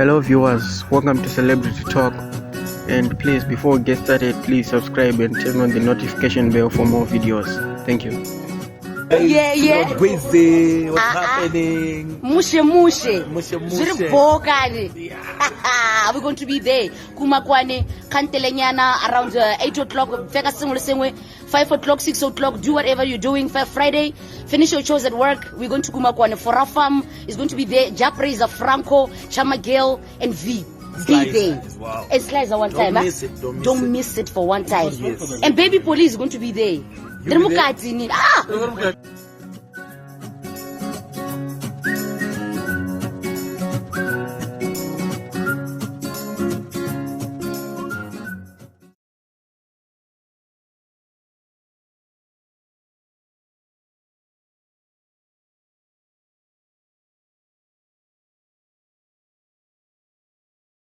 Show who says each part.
Speaker 1: Hello viewers, welcome to Celebrity Talk, and please, before we get started, please subscribe and turn on the notification bell for more videos. Thank you.
Speaker 2: Yeah.
Speaker 3: Busy. What's happening?
Speaker 2: Mushe. We're going to be there. Kumakwane, Kantelenyana, around 8 o'clock, Feka Singwe, 5 o'clock, 6 o'clock, do whatever you're doing. Friday, finish your chores at work. We're going to Kumakwane. For our farm is going to be there. Prayzah, Franco, Chama Girl, and V. Be there.
Speaker 3: Wow.
Speaker 2: And Slicer one time. Don't miss it for one time. And Baby Police is going to be there.
Speaker 3: You be there?